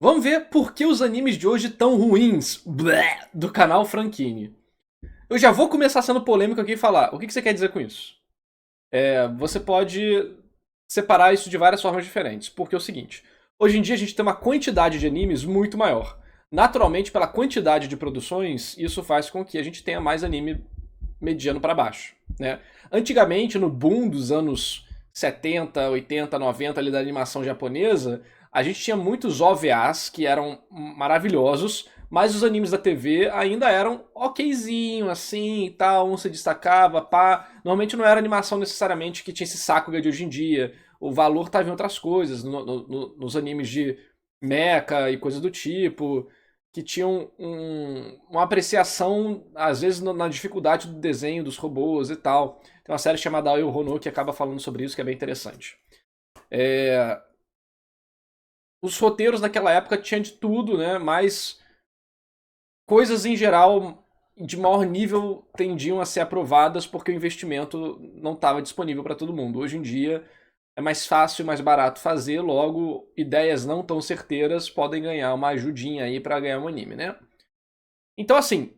Vamos ver por que os animes de hoje tão ruins. Blé, do canal Franquini. Eu já vou começar sendo polêmico aqui e falar. O que você quer dizer com isso? Você pode separar isso de várias formas diferentes. Porque é o seguinte: hoje em dia a gente tem uma quantidade de animes muito maior. Naturalmente, pela quantidade de produções, isso faz com que a gente tenha mais anime mediano para baixo, né? Antigamente, no boom dos anos 70, 80, 90 ali da animação japonesa, a gente tinha muitos OVAs que eram maravilhosos, mas os animes da TV ainda eram okzinho, assim e tal, um se destacava, pá. Normalmente não era animação necessariamente que tinha esse Sakuga de hoje em dia. O valor estava em outras coisas, nos animes de mecha e coisas do tipo, que tinham uma apreciação, às vezes, na dificuldade do desenho dos robôs e tal. Tem uma série chamada Ao Hono que acaba falando sobre isso, que é bem interessante. É, os roteiros naquela época tinham de tudo, né? Mas coisas em geral de maior nível tendiam a ser aprovadas porque o investimento não estava disponível para todo mundo. Hoje em dia é mais fácil e mais barato fazer, logo ideias não tão certeiras podem ganhar uma ajudinha aí para ganhar um anime, né? Então assim,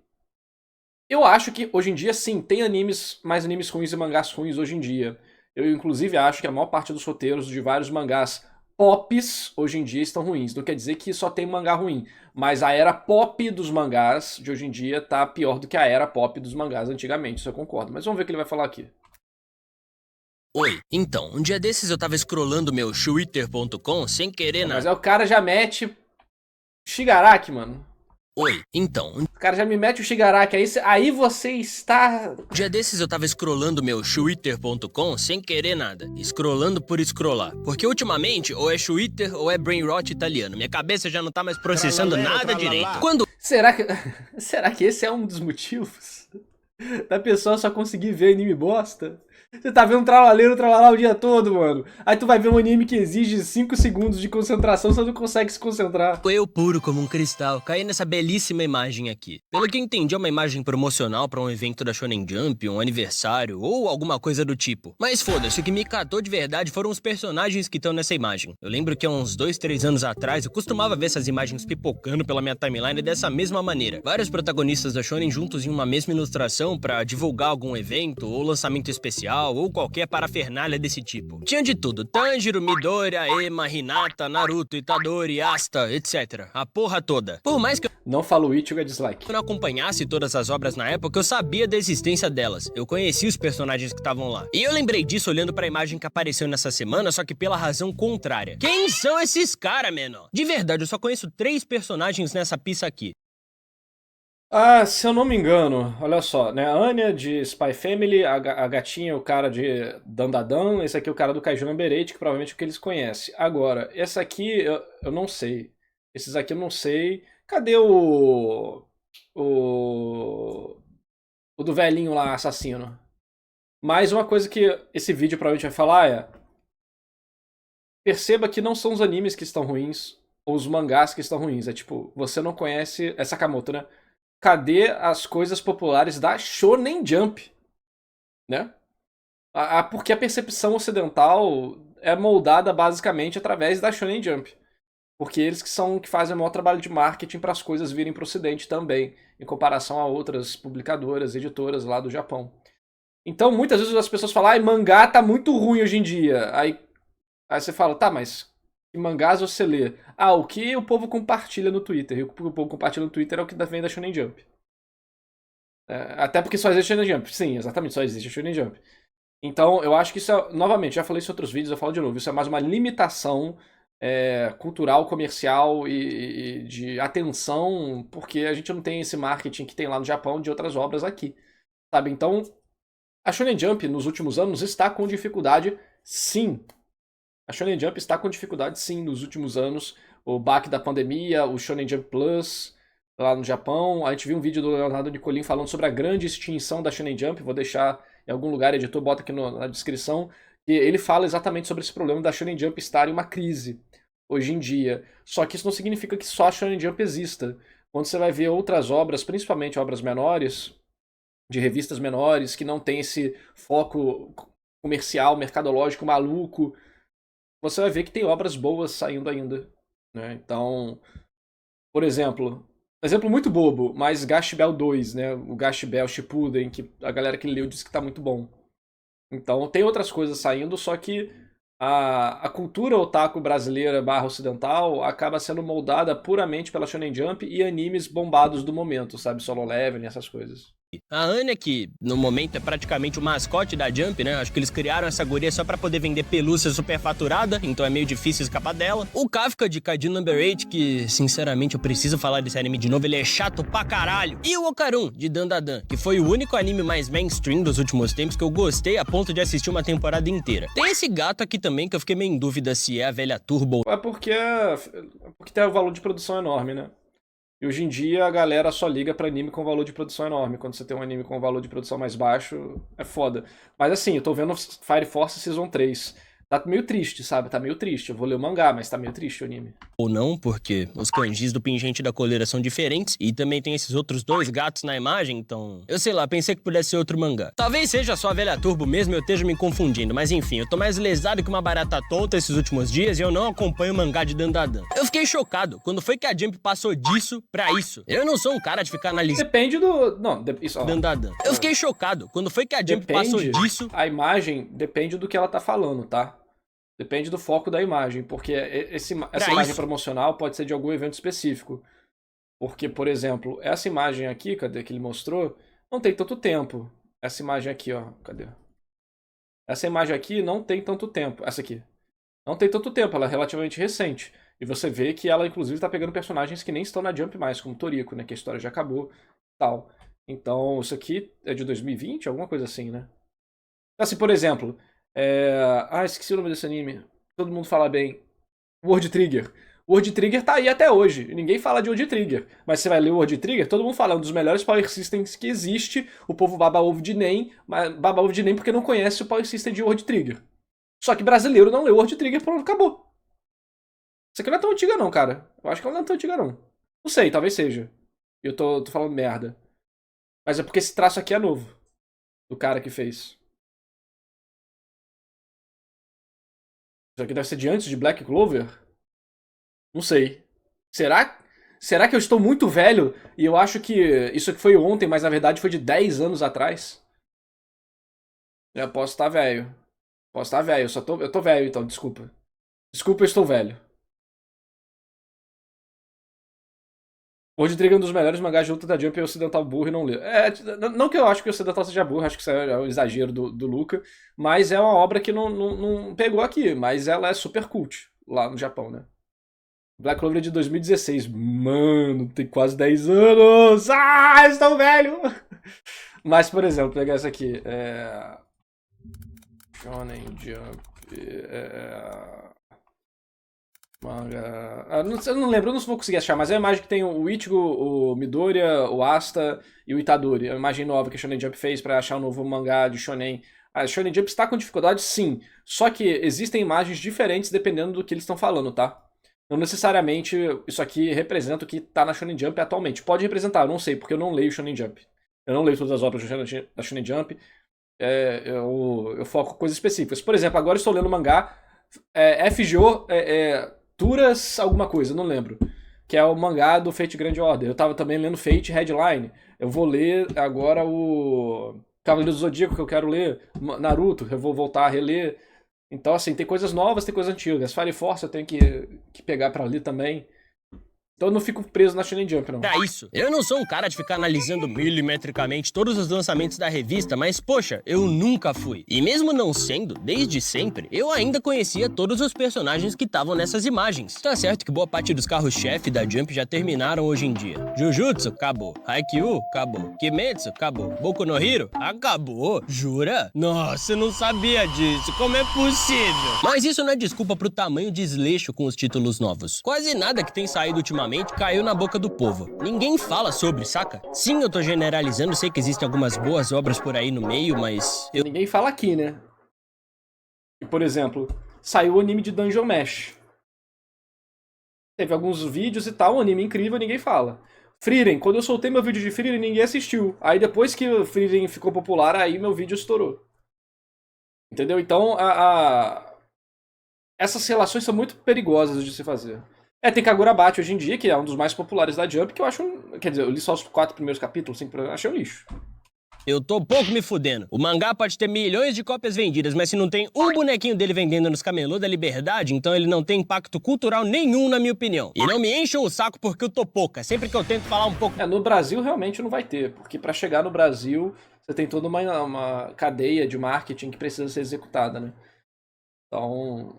eu acho que hoje em dia sim, tem animes, mais animes ruins e mangás ruins hoje em dia. Eu inclusive acho que a maior parte dos roteiros de vários mangás pops hoje em dia estão ruins. Não quer dizer que só tem mangá ruim, mas a era pop dos mangás de hoje em dia tá pior do que a era pop dos mangás antigamente, isso eu concordo. Mas vamos ver o que ele vai falar aqui. Oi, então, um dia desses eu tava scrollando meu twitter.com sem querer Pô, mas nada. aí o cara já mete Shigaraki, mano. Oi, então, um O cara já me mete o Shigaraki, aí você está. dia desses eu tava scrollando meu twitter.com sem querer nada. Scrollando por scrollar. Porque ultimamente, ou é Twitter ou é brain rot italiano. Minha cabeça já não tá mais processando Tralalero, nada tralalá. direito. Quando Será que. Será que esse é um dos motivos da pessoa só conseguir ver anime bosta? Você tá vendo tralaleiro, tralalá o dia todo, mano. Aí tu vai ver um anime que exige 5 segundos de concentração, você não consegue se concentrar. eu, puro como um cristal, caí nessa belíssima imagem aqui. Pelo que entendi, é uma imagem promocional pra um evento da Shonen Jump, um aniversário ou alguma coisa do tipo. Mas foda-se, o que me catou de verdade foram os personagens que estão nessa imagem. Eu lembro que há uns 2, 3 anos atrás eu costumava ver essas imagens pipocando pela minha timeline dessa mesma maneira. Vários protagonistas da Shonen juntos em uma mesma ilustração pra divulgar algum evento ou lançamento especial ou qualquer parafernália desse tipo. Tinha de tudo: Tanjiro, Midoriya, Ema, Hinata, Naruto, Itadori, Asta, etc. A porra toda. Por mais que Não falo Ichigo é dislike. eu não acompanhasse todas as obras na época, eu sabia da existência delas. Eu conhecia os personagens que estavam lá. E eu lembrei disso olhando pra imagem que apareceu nessa semana, só que pela razão contrária. Quem são esses caras, menor? De verdade, eu só conheço 3 personagens nessa pista aqui. Ah, se eu não me engano, olha só, né? A Anya de Spy Family, a gatinha, o cara de Dandadan, esse aqui é o cara do Kaiju Number 8, que provavelmente é o que eles conhecem. Agora, esse aqui eu não sei. Esses aqui eu não sei. Cadê o. O do velhinho lá, assassino? Mas uma coisa que esse vídeo provavelmente vai falar é: perceba que não são os animes que estão ruins, ou os mangás que estão ruins. É tipo, você não conhece. É Sakamoto, né? Cadê as coisas populares da Shonen Jump, né? Porque a percepção ocidental é moldada basicamente através da Shonen Jump. Porque eles que fazem o maior trabalho de marketing para as coisas virem para o ocidente também, em comparação a outras publicadoras, editoras lá do Japão. Então, muitas vezes as pessoas falam: "Ai, mangá tá muito ruim hoje em dia". Aí você fala: "Tá, mas que mangás você lê?". Ah, o que o povo compartilha no Twitter. E o que o povo compartilha no Twitter é o que vem da Shonen Jump. Até porque só existe Shonen Jump. Sim, exatamente, só existe Shonen Jump. Então, eu acho que isso é, novamente, já falei isso em outros vídeos, eu falo de novo, isso é mais uma limitação cultural, comercial e de atenção, porque a gente não tem esse marketing que tem lá no Japão de outras obras aqui, sabe? Então, a Shonen Jump nos últimos anos está com dificuldade, sim. A Shonen Jump está com dificuldade, sim, nos últimos anos. O baque da pandemia, o Shonen Jump Plus lá no Japão. A gente viu um vídeo do Leonardo Nicolin falando sobre a grande extinção da Shonen Jump. Vou deixar em algum lugar, editor, bota aqui na descrição. E ele fala exatamente sobre esse problema da Shonen Jump estar em uma crise hoje em dia. Só que isso não significa que só a Shonen Jump exista. Quando você vai ver outras obras, principalmente obras menores, de revistas menores, que não tem esse foco comercial, mercadológico maluco, você vai ver que tem obras boas saindo ainda. né? Então, por exemplo, um exemplo muito bobo, mas Gash Bell 2, né? O Gash Bell Shippuden, que a galera que leu disse que tá muito bom. Então tem outras coisas saindo, só que a cultura otaku brasileira barra ocidental acaba sendo moldada puramente pela Shonen Jump e animes bombados do momento, sabe? Solo Leveling, essas coisas. A Anya, que no momento é praticamente o mascote da Jump, né? Acho que eles criaram essa guria só pra poder vender pelúcia superfaturada, então é meio difícil escapar dela. O Kafka de Kaiju Number 8, que sinceramente eu preciso falar desse anime de novo, ele é chato pra caralho. E o Okarun de Dandadan, que foi o único anime mais mainstream dos últimos tempos que eu gostei a ponto de assistir uma temporada inteira. Tem esse gato aqui também que eu fiquei meio em dúvida se é a velha Turbo. É porque tem o valor de produção enorme, né? E hoje em dia a galera só liga pra anime com valor de produção enorme. Quando você tem um anime com valor de produção mais baixo, é foda. Mas assim, eu tô vendo Fire Force Season 3. Tá meio triste, sabe? Tá meio triste. Eu vou ler o mangá, mas tá meio triste o anime. Ou não, porque os kanjis do pingente da coleira são diferentes e também tem esses outros dois gatos na imagem, então... Eu sei lá, pensei que pudesse ser outro mangá. Talvez seja só a velha Turbo mesmo e eu esteja me confundindo, mas enfim, eu tô mais lesado que uma barata tonta esses últimos dias e eu não acompanho o mangá de Dandadan. Eu fiquei chocado, quando foi que a Jump passou disso pra isso? Eu não sou um cara de ficar analisando Depende do... Não, isso, ó. Dandadan. Eu fiquei chocado, quando foi que a Jump passou disso... A imagem depende do que ela tá falando, tá? Depende do foco da imagem, porque essa imagem promocional pode ser de algum evento específico. Porque, por exemplo, essa imagem aqui, cadê que ele mostrou, não tem tanto tempo. Essa imagem aqui, ó, cadê? Essa imagem aqui não tem tanto tempo. Essa aqui. Não tem tanto tempo, ela é relativamente recente. E você vê que ela, inclusive, tá pegando personagens que nem estão na Jump mais, como Toriko, né? Que a história já acabou tal. Então, isso aqui é de 2020, alguma coisa assim, né? Assim, por exemplo... esqueci o nome desse anime. Todo mundo fala bem. World Trigger. World Trigger tá aí até hoje. Ninguém fala de World Trigger. Mas você vai ler o World Trigger, todo mundo fala, é um dos melhores Power Systems que existe. O povo baba ovo de NEM, mas baba ovo de NEM porque não conhece o Power System de World Trigger. Só que brasileiro não leu World Trigger, pronto, acabou. Isso aqui não é tão antiga não, cara. Eu acho que ela não é tão antiga não. Não sei, talvez seja. Eu tô falando merda. Mas é porque esse traço aqui é novo. Do cara que fez. Isso aqui deve ser de antes de Black Clover? Não sei. Será? Será que eu estou muito velho e eu acho que isso aqui foi ontem, mas na verdade foi de 10 anos atrás? Eu posso estar velho. Posso estar velho, eu tô velho então, desculpa. Desculpa, eu estou velho. World Trigger é um dos melhores mangás de luta da Jump e Ocidental burro e não leu. Não que eu acho que o Ocidental seja burro, acho que isso é um exagero do Luca, mas é uma obra que não pegou aqui, mas ela é super cult lá no Japão, né? Black Clover é de 2016. Mano, tem quase 10 anos! Ah, estou velho! Mas, por exemplo, pegar essa aqui. Shonen Jump. Manga. Eu não lembro, eu não vou conseguir achar, mas é a imagem que tem o Ichigo, o Midoriya, o Asta e o Itadori. É uma imagem nova que a Shonen Jump fez pra achar um novo mangá de Shonen. A Shonen Jump está com dificuldade, sim. Só que existem imagens diferentes dependendo do que eles estão falando, tá? Não necessariamente isso aqui representa o que tá na Shonen Jump atualmente. Pode representar, eu não sei, porque eu não leio Shonen Jump. Eu não leio todas as obras da Shonen Jump. Eu foco em coisas específicas. Por exemplo, agora eu estou lendo mangá FGO Turas alguma coisa, não lembro. Que é o mangá do Fate Grand Order. Eu tava também lendo Fate Headline. Eu vou ler agora o Cavaleiro do Zodíaco, que eu quero ler. Naruto, eu vou voltar a reler. Então, assim, tem coisas novas, tem coisas antigas. Fire Force eu tenho que pegar pra ler também. Então eu não fico preso na Shonen Jump, não. Pra isso, eu não sou um cara de ficar analisando milimetricamente todos os lançamentos da revista, mas poxa, eu nunca fui. E mesmo não sendo, desde sempre, eu ainda conhecia todos os personagens que estavam nessas imagens. Tá certo que boa parte dos carros-chefe da Jump já terminaram hoje em dia. Jujutsu, acabou. Haikyuu, acabou. Kimetsu, acabou. Boku no Hero, acabou. Jura? Nossa, eu não sabia disso. Como é possível? Mas isso não é desculpa pro tamanho de desleixo com os títulos novos. Quase nada que tem saído ultimamente caiu na boca do povo. Ninguém fala sobre, saca? Sim, eu tô generalizando, sei que existem algumas boas obras por aí no meio, mas... Ninguém fala aqui, né? E, por exemplo, saiu o anime de Dungeon Mesh. Teve alguns vídeos e tal, um anime incrível, ninguém fala. Frieren, quando eu soltei meu vídeo de Frieren, ninguém assistiu. Aí depois que o Frieren ficou popular, aí meu vídeo estourou. Entendeu? Então, essas relações são muito perigosas de se fazer. Tem Kagurabachi hoje em dia, que é um dos mais populares da Jump, que eu acho quer dizer, eu li só os 4 primeiros capítulos, 5 primeiros, achei um lixo. Eu tô pouco me fudendo. O mangá pode ter milhões de cópias vendidas, mas se não tem um bonequinho dele vendendo nos camelô da Liberdade, então ele não tem impacto cultural nenhum, na minha opinião. E não me encham o saco porque eu tô pouca. Sempre que eu tento falar um pouco... No Brasil realmente não vai ter, porque pra chegar no Brasil você tem toda uma cadeia de marketing que precisa ser executada, né? Então,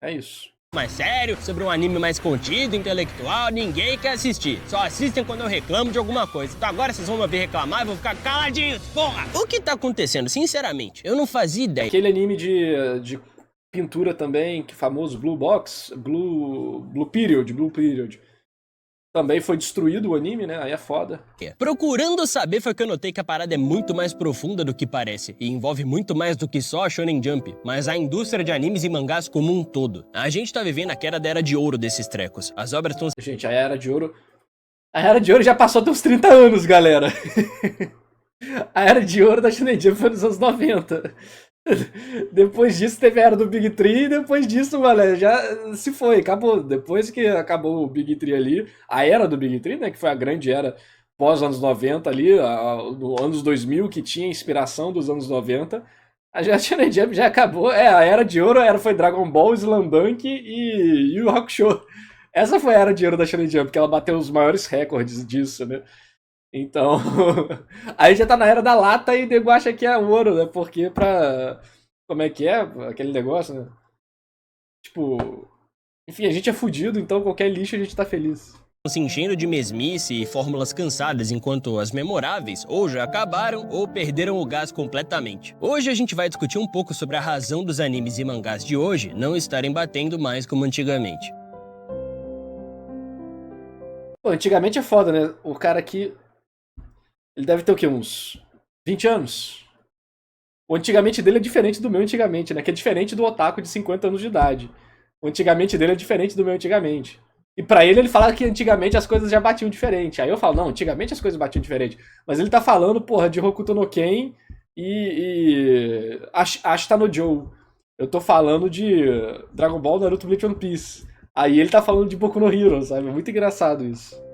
é isso. mais sério, sobre um anime mais contido, intelectual, ninguém quer assistir. Só assistem quando eu reclamo de alguma coisa. Então agora vocês vão me ver reclamar e vão ficar caladinhos, porra! O que tá acontecendo? Sinceramente, eu não fazia ideia. Aquele anime de pintura também, que famoso, Blue Box, Blue Period. Também foi destruído o anime, né? Aí é foda. Procurando saber foi que eu notei que a parada é muito mais profunda do que parece e envolve muito mais do que só a Shonen Jump, mas a indústria de animes e mangás como um todo. A gente tá vivendo a queda da era de ouro desses trecos. As obras estão... Gente, a Era de Ouro já passou dos 30 anos, galera. A Era de Ouro da Shonen Jump foi nos anos 90. Depois disso teve a Era do Big Tree e depois disso, galera, já se foi, acabou. Depois que acabou o Big Tree ali, a Era do Big Tree, né, que foi a grande era pós anos 90 ali, no anos 2000, que tinha inspiração dos anos 90, a Shonen Jump já acabou. A Era de Ouro foi Dragon Ball, Slamdunk e Yu Yu Hakusho. Essa foi a Era de Ouro da Shonen Jump, que ela bateu os maiores recordes disso, né? Então, aí já tá na era da lata e o nego acha que é ouro, né? Porque pra... Como é que é aquele negócio, né? Tipo... Enfim, a gente é fudido, então qualquer lixo a gente tá feliz. Se enchendo de mesmice e fórmulas cansadas, enquanto as memoráveis ou já acabaram ou perderam o gás completamente. Hoje a gente vai discutir um pouco sobre a razão dos animes e mangás de hoje não estarem batendo mais como antigamente. Pô, antigamente é foda, né? O cara aqui... Ele deve ter o quê? Uns 20 anos? O antigamente dele é diferente do meu antigamente, né? Que é diferente do otaku de 50 anos de idade. O antigamente dele é diferente do meu antigamente. E pra ele fala que antigamente as coisas já batiam diferente. Aí eu falo, não, antigamente as coisas batiam diferente. Mas ele tá falando, porra, de Hokuto no Ken e Ashita no Joe. Eu tô falando de Dragon Ball, Naruto, Bleach, One Piece. Aí ele tá falando de Boku no Hero, sabe? É muito engraçado isso.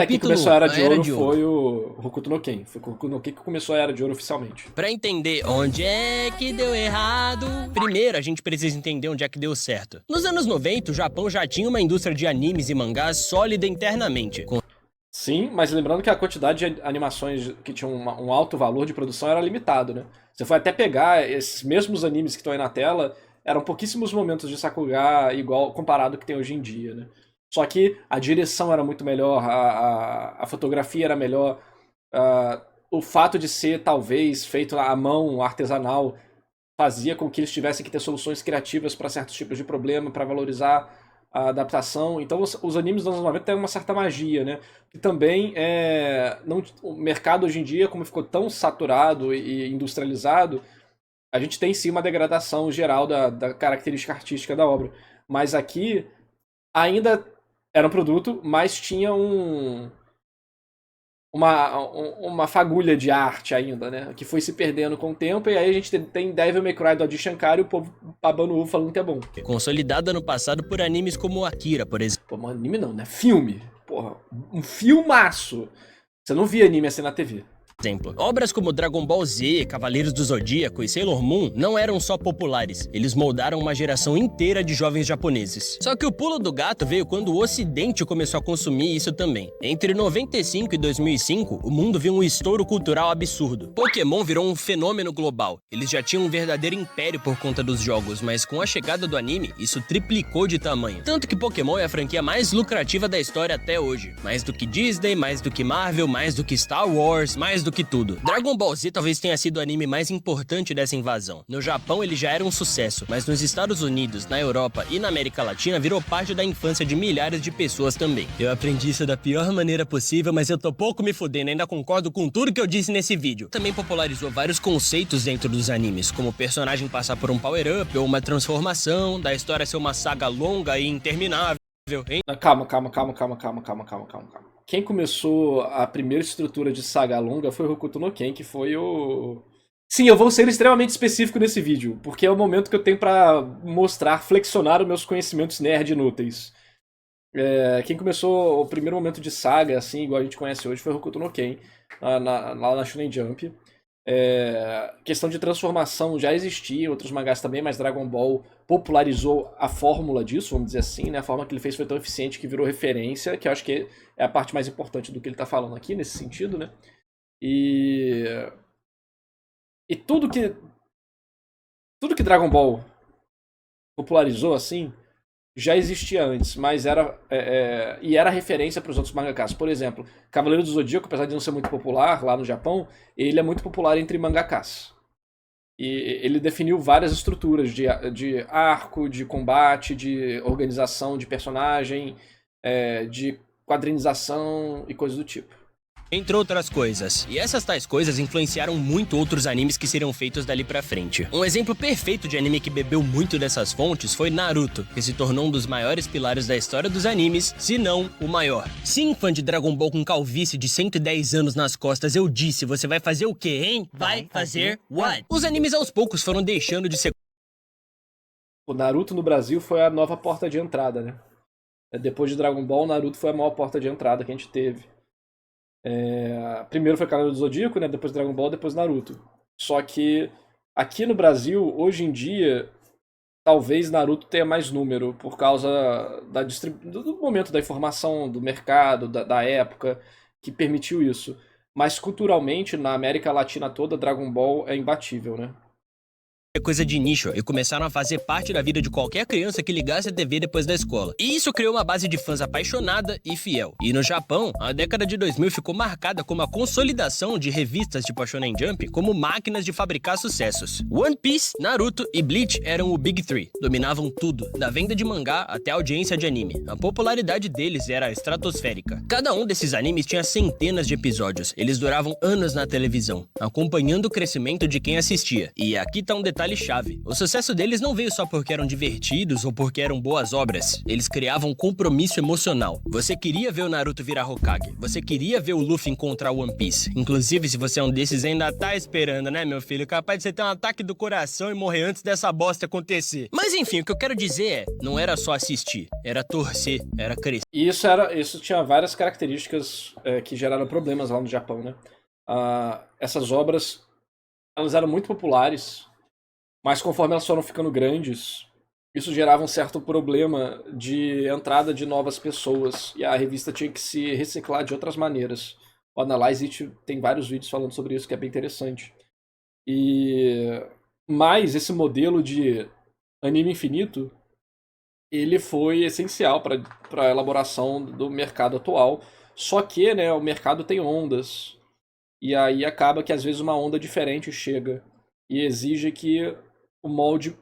Quem começou a Era de Ouro foi o Hokuto no Ken. Foi o Hokuto no Ken que começou a Era de Ouro oficialmente. Pra entender onde é que deu errado, primeiro a gente precisa entender onde é que deu certo. Nos anos 90, o Japão já tinha uma indústria de animes e mangás sólida internamente. Sim, mas lembrando que a quantidade de animações que tinham um alto valor de produção era limitado, né? Você foi até pegar esses mesmos animes que estão aí na tela, eram pouquíssimos momentos de Sakuga igual comparado ao que tem hoje em dia, né? Só que a direção era muito melhor, a fotografia era melhor, o fato de ser, talvez, feito à mão, artesanal, fazia com que eles tivessem que ter soluções criativas para certos tipos de problema, para valorizar a adaptação. Então os animes dos anos 90 têm uma certa magia, né? E também, o mercado hoje em dia, como ficou tão saturado e industrializado, a gente tem sim uma degradação geral da característica artística da obra. Mas aqui ainda era um produto, mas tinha uma fagulha de arte ainda, né? Que foi se perdendo com o tempo, e aí a gente tem Devil May Cry do Adi Shankar e o povo babando o ovo falando que é bom. Consolidada no passado por animes como Akira, por exemplo. Pô, mas anime não, né? Filme. Porra, um filmaço. Você não via anime assim na TV. Obras como Dragon Ball Z, Cavaleiros do Zodíaco e Sailor Moon não eram só populares, eles moldaram uma geração inteira de jovens japoneses. Só que o pulo do gato veio quando o ocidente começou a consumir isso também. Entre 95 e 2005, o mundo viu um estouro cultural absurdo. Pokémon virou um fenômeno global. Eles já tinham um verdadeiro império por conta dos jogos, mas com a chegada do anime, isso triplicou de tamanho. Tanto que Pokémon é a franquia mais lucrativa da história até hoje. Mais do que Disney, mais do que Marvel, mais do que Star Wars, mais do que tudo. Dragon Ball Z talvez tenha sido o anime mais importante dessa invasão. No Japão ele já era um sucesso, mas nos Estados Unidos, na Europa e na América Latina virou parte da infância de milhares de pessoas também. Eu aprendi isso da pior maneira possível, mas eu tô pouco me fudendo, ainda concordo com tudo que eu disse nesse vídeo. Também popularizou vários conceitos dentro dos animes, como o personagem passar por um power-up ou uma transformação, da história ser uma saga longa e interminável, hein? Calma. Quem começou a primeira estrutura de saga longa foi o Hokuto no Ken, que foi o Sim, eu vou ser extremamente específico nesse vídeo, porque é o momento que eu tenho pra mostrar, flexionar os meus conhecimentos nerd inúteis. Quem começou o primeiro momento de saga, assim, igual a gente conhece hoje, foi o Hokuto no Ken, lá na Shonen Jump. Questão de transformação já existia em outros mangás também, mas Dragon Ball popularizou a fórmula disso, vamos dizer assim, né? A forma que ele fez foi tão eficiente que virou referência, que eu acho que é a parte mais importante do que ele tá falando aqui, nesse sentido, né? E, e tudo que Dragon Ball popularizou, assim, já existia antes, mas era referência para os outros mangakas. Por exemplo, Cavaleiro do Zodíaco, apesar de não ser muito popular lá no Japão, ele é muito popular entre mangakas. E ele definiu várias estruturas de arco, de combate, de organização de personagem, de quadrinização e coisas do tipo. Entre outras coisas. E essas tais coisas influenciaram muito outros animes que seriam feitos dali pra frente. Um exemplo perfeito de anime que bebeu muito dessas fontes foi Naruto, que se tornou um dos maiores pilares da história dos animes, se não o maior. Sim, fã de Dragon Ball com calvície de 110 anos nas costas, eu disse, você vai fazer o quê, hein? Vai fazer what? Os animes aos poucos foram deixando de ser... O Naruto no Brasil foi a nova porta de entrada, né? Depois de Dragon Ball, Naruto foi a maior porta de entrada que a gente teve. Primeiro foi Cavaleiro do Zodíaco, né? Depois Dragon Ball, depois Naruto. Só que aqui no Brasil, hoje em dia, talvez Naruto tenha mais número por causa do momento da informação, do mercado, da época que permitiu isso. Mas culturalmente, na América Latina toda, Dragon Ball é imbatível, né? coisa de nicho e começaram a fazer parte da vida de qualquer criança que ligasse a TV depois da escola. E isso criou uma base de fãs apaixonada e fiel. E no Japão, a década de 2000 ficou marcada como a consolidação de revistas tipo a Shonen Jump como máquinas de fabricar sucessos. One Piece, Naruto e Bleach eram o Big Three. Dominavam tudo, da venda de mangá até a audiência de anime. A popularidade deles era estratosférica. Cada um desses animes tinha centenas de episódios. Eles duravam anos na televisão, acompanhando o crescimento de quem assistia. E aqui tá um detalhe-chave. O sucesso deles não veio só porque eram divertidos ou porque eram boas obras. Eles criavam um compromisso emocional. Você queria ver o Naruto virar Hokage. Você queria ver o Luffy encontrar o One Piece. Inclusive, se você é um desses, ainda tá esperando, né, meu filho? Capaz de você ter um ataque do coração e morrer antes dessa bosta acontecer. Mas enfim, o que eu quero dizer é, não era só assistir, era torcer, era crescer. E isso tinha várias características que geraram problemas lá no Japão, né? Essas obras, elas eram muito populares, mas conforme elas foram ficando grandes, isso gerava um certo problema de entrada de novas pessoas, e a revista tinha que se reciclar de outras maneiras. O Analyze It tem vários vídeos falando sobre isso, que é bem interessante. Mas esse modelo de anime infinito, ele foi essencial para a elaboração do mercado atual. Só que, né, o mercado tem ondas. E aí acaba que às vezes uma onda diferente chega e exige que o molde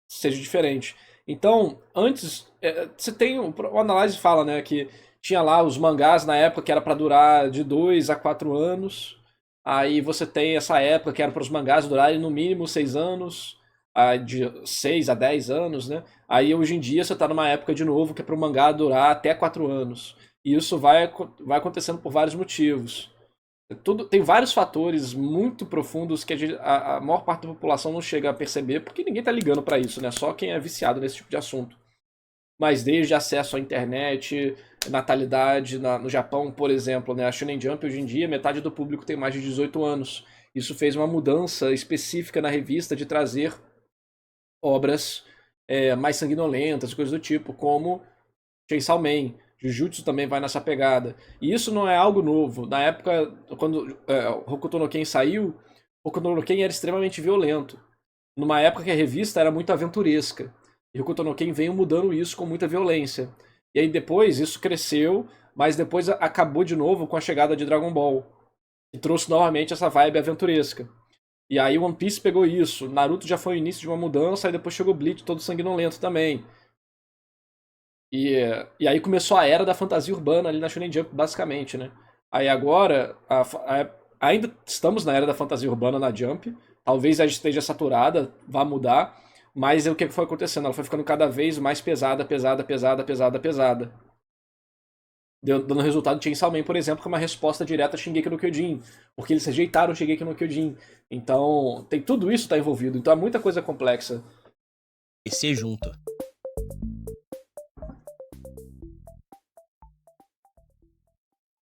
seja diferente. Então, antes, você tem. O Analyze fala, né, que tinha lá os mangás na época que era para durar de 2 a 4 anos. Aí você tem essa época que era para os mangás durarem no mínimo 6 anos, de 6 a 10 anos, né? Aí hoje em dia você está numa época de novo que é para o mangá durar até 4 anos. E isso vai acontecendo por vários motivos. Tem vários fatores muito profundos que a maior parte da população não chega a perceber, porque ninguém está ligando para isso, né? Só quem é viciado nesse tipo de assunto. Mas desde acesso à internet, natalidade no Japão, por exemplo, né? A Shonen Jump hoje em dia, metade do público tem mais de 18 anos. Isso fez uma mudança específica na revista de trazer obras mais sanguinolentas, coisas do tipo, como Chainsaw Man. Jujutsu também vai nessa pegada. E isso não é algo novo. Na época, quando Hokuto no Ken saiu, Hokuto no Ken era extremamente violento. Numa época que a revista era muito aventuresca. E Hokuto no Ken veio mudando isso com muita violência. E aí depois isso cresceu, mas depois acabou de novo com a chegada de Dragon Ball. E trouxe novamente essa vibe aventuresca. E aí One Piece pegou isso. Naruto já foi o início de uma mudança, e depois chegou Bleach todo sanguinolento também. E aí começou a era da fantasia urbana ali na Shonen Jump, basicamente, né? Aí agora, ainda estamos na era da fantasia urbana na Jump. Talvez a gente esteja saturada, vá mudar. Mas o que foi acontecendo? Ela foi ficando cada vez mais pesada, pesada, pesada, pesada, pesada. dando resultado Chainsaw Man, por exemplo, que é uma resposta direta a Shingeki no Kyojin, porque eles rejeitaram Shingeki no Kyojin. Então, tem tudo isso tá envolvido, então é muita coisa complexa. E ser junto.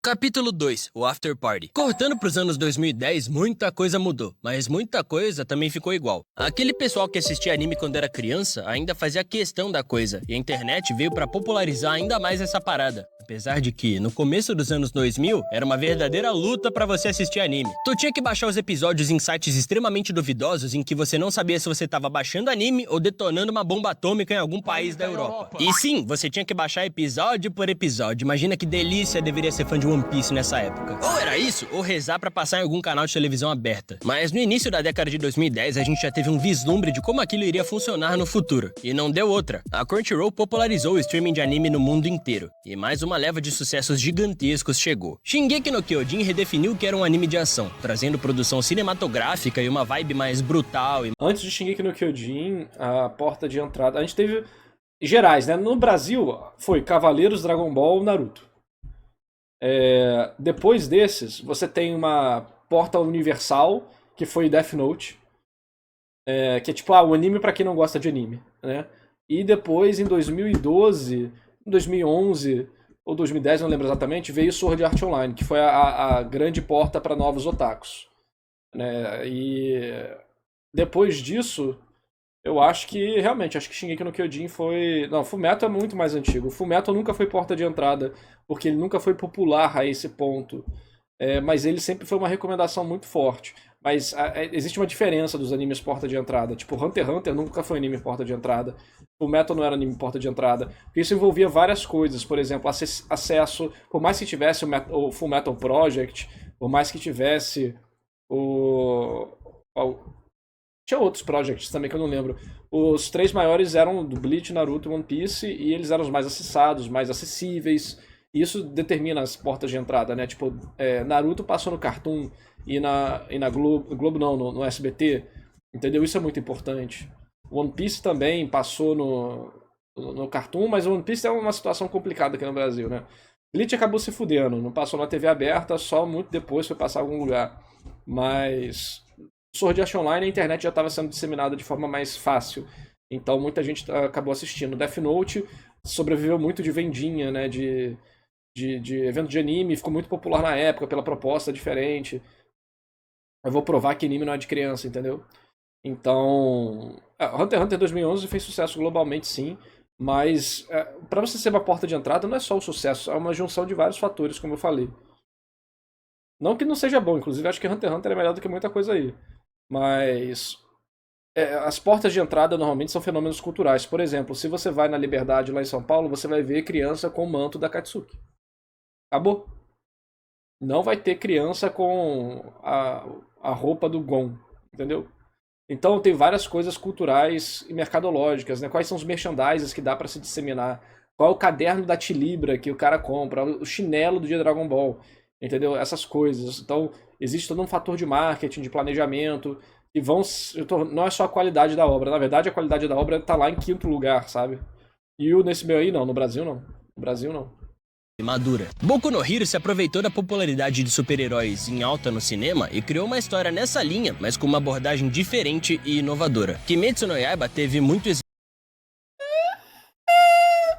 Capítulo 2, o After Party. Cortando pros anos 2010, muita coisa mudou, mas muita coisa também ficou igual. Aquele pessoal que assistia anime quando era criança ainda fazia questão da coisa, e a internet veio pra popularizar ainda mais essa parada. Apesar de que, no começo dos anos 2000, era uma verdadeira luta pra você assistir anime. Tu tinha que baixar os episódios em sites extremamente duvidosos em que você não sabia se você tava baixando anime ou detonando uma bomba atômica em algum país da Europa. E sim, você tinha que baixar episódio por episódio. Imagina que delícia deveria ser fã de One Piece nessa época. Ou era isso, ou rezar pra passar em algum canal de televisão aberta. Mas no início da década de 2010, a gente já teve um vislumbre de como aquilo iria funcionar no futuro. E não deu outra. A Crunchyroll popularizou o streaming de anime no mundo inteiro. E mais uma leva de sucessos gigantescos chegou. Shingeki no Kyojin redefiniu o que era um anime de ação, trazendo produção cinematográfica e uma vibe mais brutal. Antes de Shingeki no Kyojin, a porta de entrada... A gente teve gerais, né? No Brasil, foi Cavaleiros, Dragon Ball, Naruto. Depois desses, você tem uma porta universal, que foi Death Note, que é tipo, o anime pra quem não gosta de anime, né? E depois, em 2012, 2011 ou 2010, não lembro exatamente, veio Sword Art Online, que foi a grande porta para novos otakus, né? E depois disso, eu acho que, realmente, acho que Shingeki no Kyojin foi... Não, Fullmetal é muito mais antigo. Fullmetal nunca foi porta de entrada, porque ele nunca foi popular a esse ponto. Mas ele sempre foi uma recomendação muito forte. Mas existe uma diferença dos animes porta de entrada. Tipo, Hunter x Hunter nunca foi anime porta de entrada. Fullmetal não era anime porta de entrada. Porque isso envolvia várias coisas. Por exemplo, acesso... Por mais que tivesse o Fullmetal Project, por mais que tivesse tinha outros projects também que eu não lembro. Os 3 maiores eram do Bleach, Naruto e One Piece, e eles eram os mais acessados, mais acessíveis. E isso determina as portas de entrada, né? Tipo, Naruto passou no Cartoon e na Globo não, no SBT. Entendeu? Isso é muito importante. One Piece também passou no Cartoon, mas One Piece é uma situação complicada aqui no Brasil, né? Bleach acabou se fudendo, não passou na TV aberta, só muito depois foi passar em algum lugar. Mas Sword Art Online, a internet já estava sendo disseminada de forma mais fácil. Então muita gente acabou assistindo. Death Note sobreviveu muito de vendinha, né? De evento de anime, ficou muito popular na época pela proposta diferente. Eu vou provar que anime não é de criança, entendeu? Então, Hunter x Hunter 2011 fez sucesso globalmente, sim, mas para você ser uma porta de entrada não é só o sucesso, é uma junção de vários fatores, como eu falei. Não que não seja bom, inclusive acho que Hunter x Hunter é melhor do que muita coisa aí, mas as portas de entrada normalmente são fenômenos culturais. Por exemplo, se você vai na Liberdade lá em São Paulo, você vai ver criança com o manto da Katsuki. Acabou. Não vai ter criança com a roupa do Gon, entendeu? Então tem várias coisas culturais e mercadológicas, né? Quais são os merchandises que dá pra se disseminar? Qual é o caderno da Tilibra que o cara compra? O chinelo do dia Dragon Ball, entendeu? Essas coisas. Então existe todo um fator de marketing, de planejamento, e não é só a qualidade da obra. Na verdade, a qualidade da obra tá lá em 5º lugar, sabe? E nesse meio aí, não. No Brasil, não. No Brasil, não. Madura. Boku no Hero se aproveitou da popularidade de super-heróis em alta no cinema e criou uma história nessa linha, mas com uma abordagem diferente e inovadora. Kimetsu no Yaiba teve muito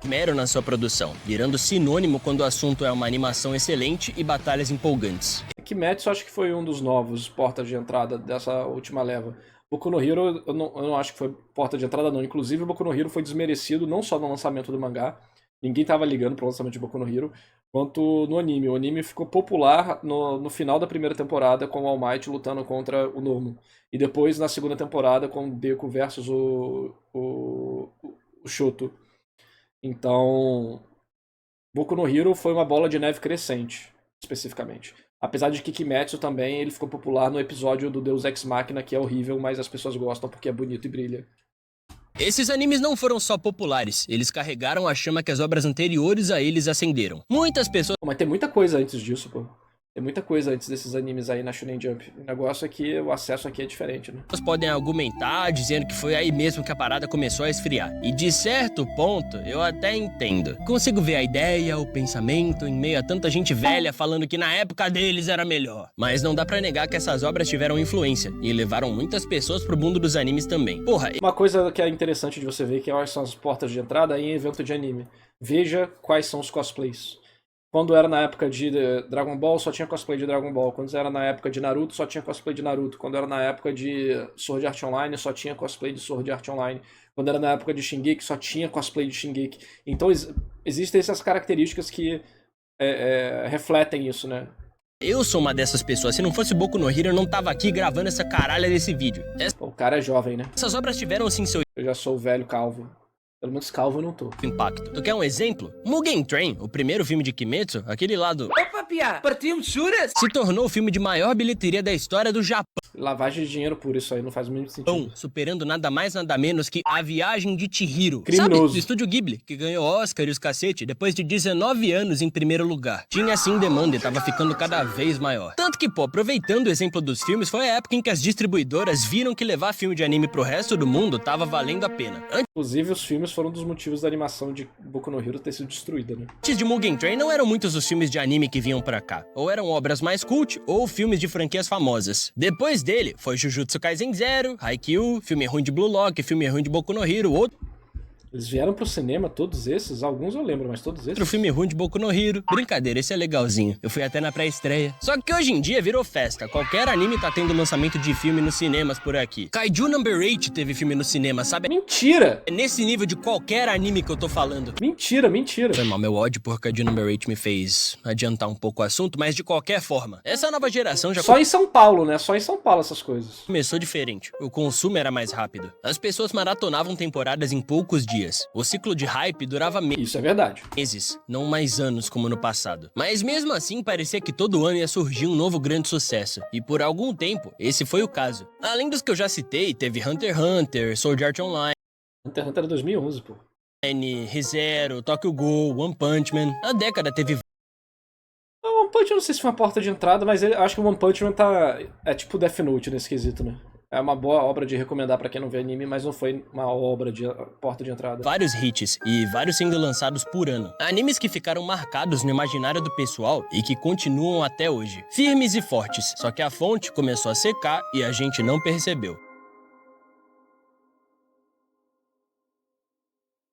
esmero na sua produção, virando sinônimo quando o assunto é uma animação excelente e batalhas empolgantes. Kimetsu acho que foi um dos novos portas de entrada dessa última leva. Boku no Hero eu não acho que foi porta de entrada não, inclusive Boku no Hero foi desmerecido não só no lançamento do mangá, ninguém tava ligando pro lançamento de Boku no Hero, quanto no anime. O anime ficou popular no final da primeira temporada com o All Might lutando contra o Nomu. E depois na segunda temporada com o Deku versus o Shoto. Então, Boku no Hero foi uma bola de neve crescente, especificamente. Apesar de que Kimetsu também ele ficou popular no episódio do Deus Ex Machina, que é horrível, mas as pessoas gostam porque é bonito e brilha. Esses animes não foram só populares, eles carregaram a chama que as obras anteriores a eles acenderam. Muitas pessoas... Mas tem muita coisa antes disso, pô. Tem muita coisa antes desses animes aí na Shonen Jump. O negócio é que o acesso aqui é diferente, né? Podem argumentar dizendo que foi aí mesmo que a parada começou a esfriar. E de certo ponto, eu até entendo. Consigo ver a ideia, o pensamento, em meio a tanta gente velha falando que na época deles era melhor. Mas não dá pra negar que essas obras tiveram influência e levaram muitas pessoas pro mundo dos animes também. Porra, Uma coisa que é interessante de você ver que quais são as portas de entrada em evento de anime. Veja quais são os cosplays. Quando era na época de Dragon Ball, só tinha cosplay de Dragon Ball. Quando era na época de Naruto, só tinha cosplay de Naruto. Quando era na época de Sword Art Online, só tinha cosplay de Sword Art Online. Quando era na época de Shingeki, só tinha cosplay de Shingeki. Então existem essas características que refletem isso, né? eu sou uma dessas pessoas. Se não fosse Boku no Hero, eu não tava aqui gravando essa caralha desse vídeo. O cara é jovem, né? Essas obras tiveram sim seu Eu já sou velho calvo. Pelo menos calvo eu não tô. impacto. Tu quer um exemplo? Mugen Train, o primeiro filme de Kimetsu, aquele lá do... Opa, piá! Partimos juras? se tornou o filme de maior bilheteria da história do Japão, Lavagem de dinheiro por isso aí não faz o mínimo sentido. superando nada mais nada menos que A Viagem de Chihiro. Criminoso. Sabe, do estúdio Ghibli, que ganhou Oscar e os cacete depois de 19 anos em primeiro lugar. Tinha assim demanda e tava ficando cada vez maior. Tanto que, pô, aproveitando o exemplo dos filmes, foi a época em que as distribuidoras viram que levar filme de anime pro resto do mundo tava valendo a pena. Inclusive, os filmes foram um dos motivos da animação de Boku no Hero ter sido destruída, né? Antes de Mugen Train, não eram muitos os filmes de anime que vinham pra cá. Ou eram obras mais cult, ou filmes de franquias famosas. Depois dele, foi Jujutsu Kaisen Zero, Haikyuu, filme ruim de Blue Lock, filme ruim de Boku no Hero, outro Eles vieram pro cinema, todos esses? Alguns eu lembro, mas todos esses? filme ruim de Boku no Hero. Brincadeira, esse é legalzinho. Eu fui até na pré-estreia. Só que hoje em dia virou festa. Qualquer anime tá tendo lançamento de filme nos cinemas por aqui. Kaiju Number 8 teve filme no cinema, sabe? Mentira! É nesse nível de qualquer anime que eu tô falando. Mentira, mentira. Foi mal, meu ódio por Kaiju Number 8 me fez adiantar um pouco o assunto, mas de qualquer forma, essa nova geração já Só em São Paulo, né? Só em São Paulo essas coisas. começou diferente. O consumo era mais rápido. As pessoas maratonavam temporadas em poucos dias. O ciclo de hype durava Isso é verdade. meses, não mais anos como no passado. Mas mesmo assim, parecia que todo ano ia surgir um novo grande sucesso. E por algum tempo, esse foi o caso. Além dos que eu já citei, teve Hunter x Hunter, Sword Art Online, Hunter x Hunter era 2011, pô. ReZero, Tokyo Ghoul, One Punch Man. A década teve O One Punch eu não sei se foi uma porta de entrada, mas eu acho que o One Punch Man é tipo Death Note nesse quesito, né? É uma boa obra de recomendar pra quem não vê anime, mas não foi uma obra de porta de entrada. vários hits e vários sendo lançados por ano. Animes que ficaram marcados no imaginário do pessoal e que continuam até hoje. Firmes e fortes, só que a fonte começou a secar e a gente não percebeu.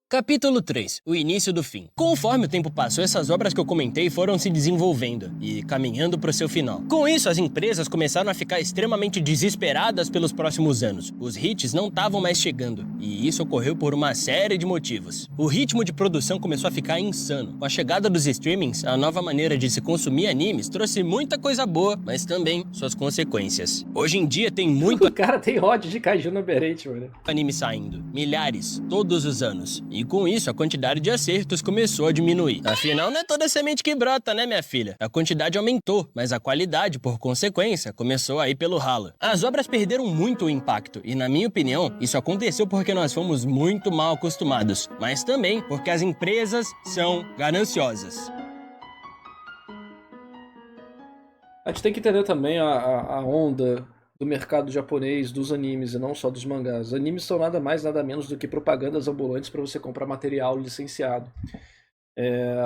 Capítulo 3. O início do fim. Conforme o tempo passou, essas obras que eu comentei foram se desenvolvendo e caminhando para o seu final. Com isso, as empresas começaram a ficar extremamente desesperadas pelos próximos anos. Os hits não estavam mais chegando, e isso ocorreu por uma série de motivos. O ritmo de produção começou a ficar insano. Com a chegada dos streamings, a nova maneira de se consumir animes trouxe muita coisa boa, mas também suas consequências. Hoje em dia tem muito O cara tem ódio de Kaiju Number 8, mano. anime saindo, milhares, todos os anos. E com isso, a quantidade de acertos começou a diminuir. Afinal, não é toda semente que brota, né, minha filha? A quantidade aumentou, mas a qualidade, por consequência, começou a ir pelo ralo. As obras perderam muito o impacto, e na minha opinião, isso aconteceu porque nós fomos muito mal acostumados, mas também porque as empresas são gananciosas. A gente tem que entender também a onda do mercado japonês, dos animes e não só dos mangás. Animes são nada mais, nada menos do que propagandas ambulantes para você comprar material licenciado.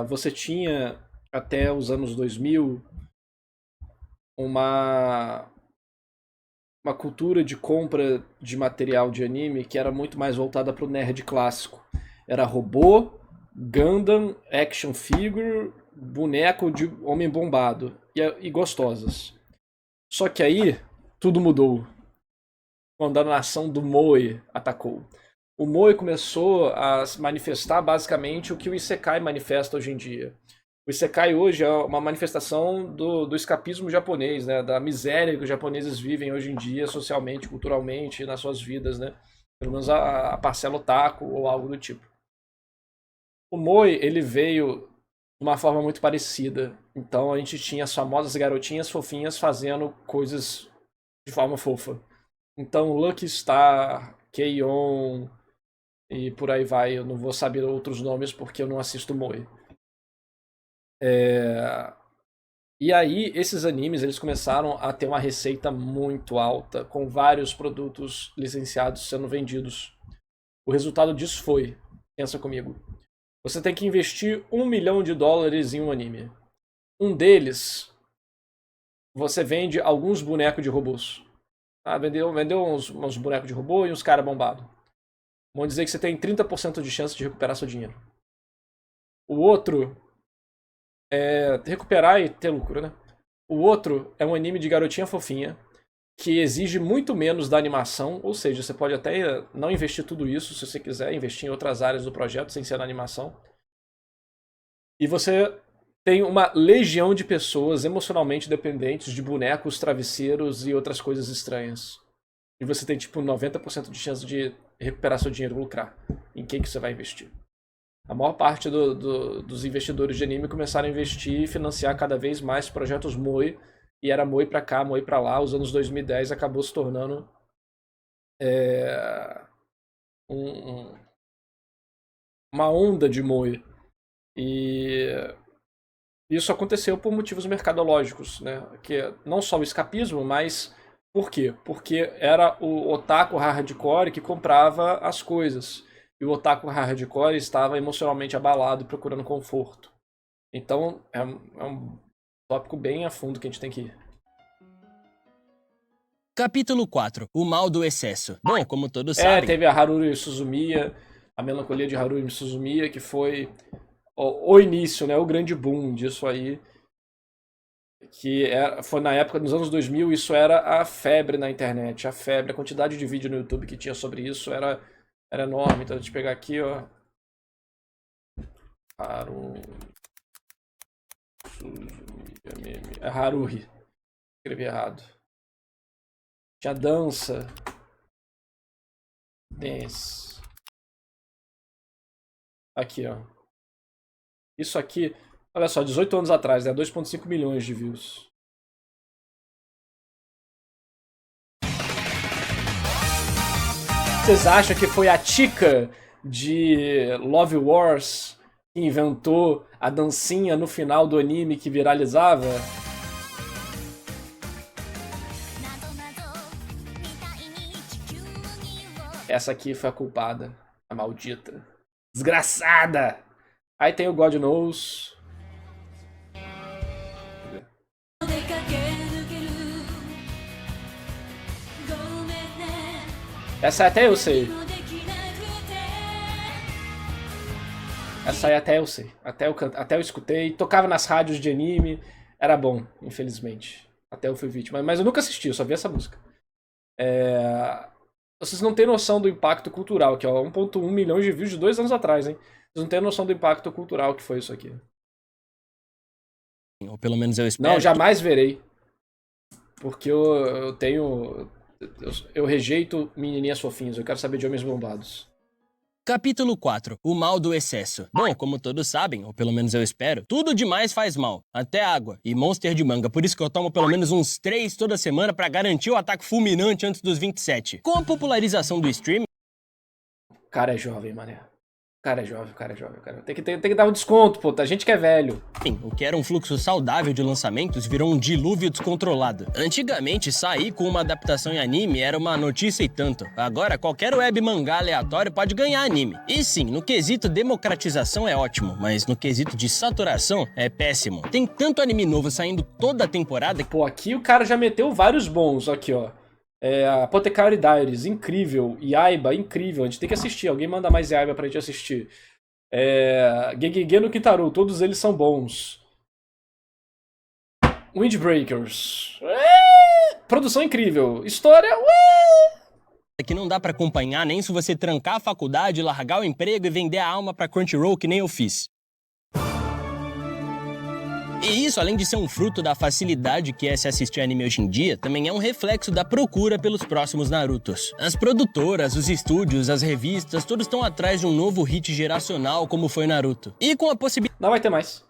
Você tinha, até os anos 2000, uma cultura de compra de material de anime que era muito mais voltada para o nerd clássico. Era robô, Gundam, action figure, boneco de homem bombado e gostosas. Só que aí tudo mudou quando a nação do Moe atacou. O Moe começou a manifestar basicamente o que o Isekai manifesta hoje em dia. O Isekai hoje é uma manifestação do escapismo japonês, né? Da miséria que os japoneses vivem hoje em dia, socialmente, culturalmente, nas suas vidas, né? Pelo menos a parcela otaku ou algo do tipo. O Moe, ele veio de uma forma muito parecida. Então a gente tinha as famosas garotinhas fofinhas fazendo coisas de forma fofa. Então Lucky Star, Keion e por aí vai. Eu não vou saber outros nomes porque eu não assisto Moe. E aí, esses animes, eles começaram a ter uma receita muito alta, com vários produtos licenciados sendo vendidos. O resultado disso foi, pensa comigo, você tem que investir $1 milhão em um anime. Um deles, você vende alguns bonecos de robôs. Vendeu uns bonecos de robô e uns caras bombados. Vamos dizer que você tem 30% de chance de recuperar seu dinheiro. O outro é recuperar e ter lucro, né? O outro é um anime de garotinha fofinha, que exige muito menos da animação, ou seja, você pode até não investir tudo isso, se você quiser investir em outras áreas do projeto, sem ser na animação. E você tem uma legião de pessoas emocionalmente dependentes de bonecos, travesseiros e outras coisas estranhas. E você tem, tipo, 90% de chance de recuperar seu dinheiro e lucrar. Em quem que você vai investir? A maior parte dos investidores de anime começaram a investir e financiar cada vez mais projetos moe, e era moe pra cá, moe pra lá. Os anos 2010 acabou se tornando uma onda de moe. E isso aconteceu por motivos mercadológicos, né? Que não só o escapismo, mas por quê? Porque era o otaku hardcore que comprava as coisas. E o otaku hardcore estava emocionalmente abalado e procurando conforto. Então, é um tópico bem a fundo que a gente tem que ir. Capítulo 4. O mal do excesso. Bom, como todos sabem... Teve a Haruhi Suzumiya, a melancolia de Haruhi Suzumiya, que foi o início, né? O grande boom disso aí. Que foi na época, nos anos 2000, isso era a febre na internet. A febre, a quantidade de vídeo no YouTube que tinha sobre isso era enorme. Então, deixa eu pegar aqui, ó. Haruhi. Escrevi errado. Tinha dança. Dance. Aqui, ó. Isso aqui, olha só, 18 anos atrás, né? 2,5 milhões de views. Vocês acham que foi a Chica de Love Wars que inventou a dancinha no final do anime que viralizava? Essa aqui foi a culpada, a maldita. Desgraçada! Aí tem o God Knows. Essa até eu sei. Essa aí até eu sei. Até eu escutei. Tocava nas rádios de anime. Era bom, infelizmente. Até eu fui vítima. Mas eu nunca assisti, eu só vi essa música. Vocês não têm noção do impacto cultural aqui, ó. 1,1 milhões de views de 2 anos atrás, hein? Vocês não têm noção do impacto cultural que foi isso aqui. Ou pelo menos eu espero. Não, jamais verei. Porque eu tenho... Eu rejeito menininhas fofinhas. Eu quero saber de homens bombados. Capítulo 4. O mal do excesso. Bom, como todos sabem, ou pelo menos eu espero, tudo demais faz mal. Até água e Monster de manga. Por isso que eu tomo pelo menos uns 3 toda semana pra garantir o ataque fulminante antes dos 27. Com a popularização do streaming... O cara é jovem, mané. O cara é jovem. Tem que dar um desconto, pô. A gente que é velho. O que era um fluxo saudável de lançamentos virou um dilúvio descontrolado. Antigamente, sair com uma adaptação em anime era uma notícia e tanto. Agora, qualquer web mangá aleatório pode ganhar anime. E sim, no quesito democratização é ótimo, mas no quesito de saturação é péssimo. Tem tanto anime novo saindo toda a temporada... Pô, aqui o cara já meteu vários bons, aqui, ó. Apothecary Diaries, incrível. Yaiba, incrível. A gente tem que assistir. Alguém manda mais Yaiba pra gente assistir. Gegege no Kitaru, todos eles são bons. Windbreakers. Produção incrível. História. Que não dá pra acompanhar nem se você trancar a faculdade, largar o emprego e vender a alma pra Crunchyroll que nem eu fiz. E isso, além de ser um fruto da facilidade que é se assistir anime hoje em dia, também é um reflexo da procura pelos próximos Narutos. As produtoras, os estúdios, as revistas, todos estão atrás de um novo hit geracional como foi Naruto. E com a possibilidade... Não vai ter mais.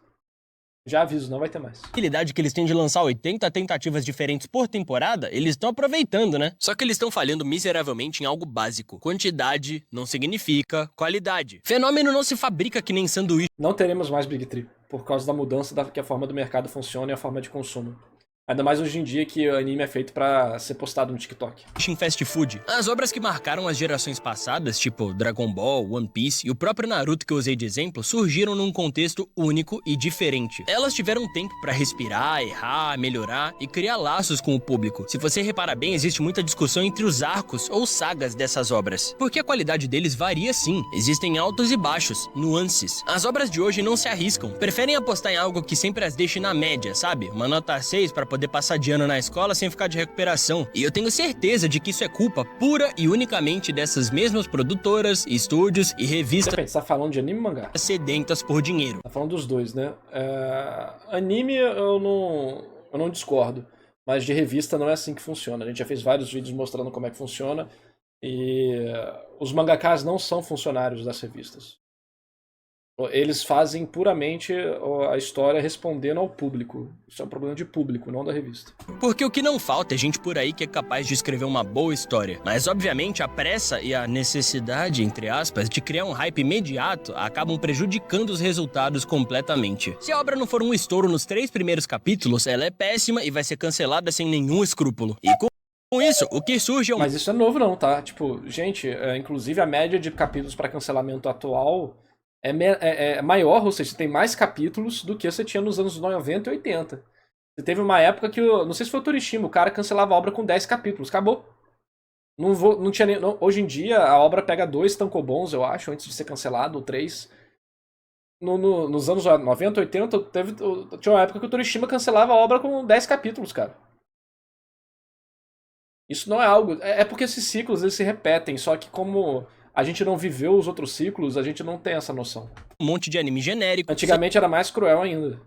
Já aviso, não vai ter mais. A habilidade que eles têm de lançar 80 tentativas diferentes por temporada, eles estão aproveitando, né? Só que eles estão falhando miseravelmente em algo básico. Quantidade não significa qualidade. Fenômeno não se fabrica que nem sanduíche Não teremos mais Big Tree, por causa da mudança que a forma do mercado funciona e a forma de consumo. Ainda mais hoje em dia que o anime é feito pra ser postado no TikTok. em fast food. As obras que marcaram as gerações passadas, tipo Dragon Ball, One Piece e o próprio Naruto que eu usei de exemplo, surgiram num contexto único e diferente. Elas tiveram tempo pra respirar, errar, melhorar e criar laços com o público. Se você reparar bem, existe muita discussão entre os arcos ou sagas dessas obras, porque a qualidade deles varia sim. Existem altos e baixos, nuances. As obras de hoje não se arriscam, preferem apostar em algo que sempre as deixe na média, sabe? Uma nota 6 pra poder passar de ano na escola sem ficar de recuperação. E eu tenho certeza de que isso é culpa pura e unicamente dessas mesmas produtoras, estúdios e revistas Depende, você tá falando de anime ou mangá? sedentas por dinheiro. Tá falando dos dois, né? Anime eu não discordo, mas de revista não é assim que funciona. A gente já fez vários vídeos mostrando como é que funciona e os mangakas não são funcionários das revistas. Eles fazem puramente a história respondendo ao público. Isso é um problema de público, não da revista. Porque o que não falta é gente por aí que é capaz de escrever uma boa história. Mas, obviamente, a pressa e a necessidade, entre aspas, de criar um hype imediato acabam prejudicando os resultados completamente. Se a obra não for um estouro nos 3 primeiros capítulos, ela é péssima e vai ser cancelada sem nenhum escrúpulo. E com isso, o que surge é um... Mas isso é novo não, tá? Tipo, gente, inclusive a média de capítulos para cancelamento atual é maior, ou seja, você tem mais capítulos do que você tinha nos anos 90 e 80. Você teve uma época que, não sei se foi o Torishima, o cara cancelava a obra com 10 capítulos, acabou. Não tinha nem, hoje em dia a obra pega 2 tankobons, eu acho, antes de ser cancelado, ou 3. Nos anos 90, 80, tinha uma época que o Torishima cancelava a obra com 10 capítulos, cara. Isso não é algo... É porque esses ciclos eles se repetem, só que como a gente não viveu os outros ciclos, a gente não tem essa noção. monte de anime genérico. Antigamente era mais cruel ainda.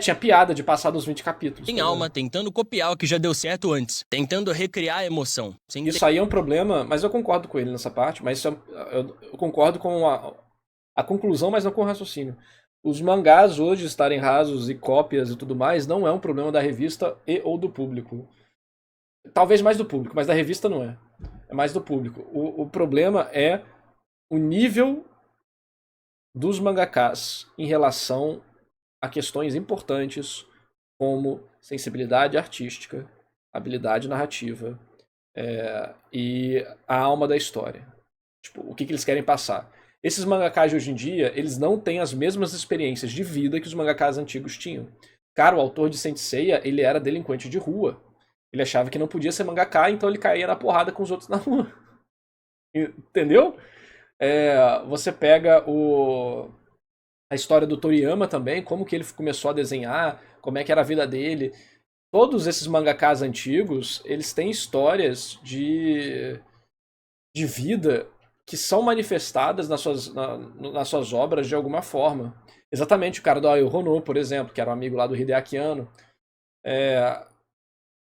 Tinha piada de passar dos 20 capítulos. Sem alma, tentando copiar o que já deu certo antes. Tentando recriar a emoção. Sem Isso aí é um problema, mas eu concordo com ele nessa parte, mas eu concordo com a conclusão, mas não com o raciocínio. Os mangás hoje estarem rasos e cópias e tudo mais não é um problema da revista e ou do público. Talvez mais do público, mas da revista não é. É mais do público. O problema é o nível dos mangakas em relação a questões importantes como sensibilidade artística, habilidade narrativa e a alma da história. Tipo, o que eles querem passar. Esses mangakas de hoje em dia, eles não têm as mesmas experiências de vida que os mangakas antigos tinham. Cara, o autor de Saint Seiya, ele era delinquente de rua. Ele achava que não podia ser mangaka, então ele caía na porrada com os outros na rua. Entendeu? Você pega a história do Toriyama também, como que ele começou a desenhar, como é que era a vida dele. Todos esses mangakas antigos, eles têm histórias de vida que são manifestadas nas suas obras de alguma forma. Exatamente o cara do Ayo Hono, por exemplo, que era um amigo lá do Hideaki Anno.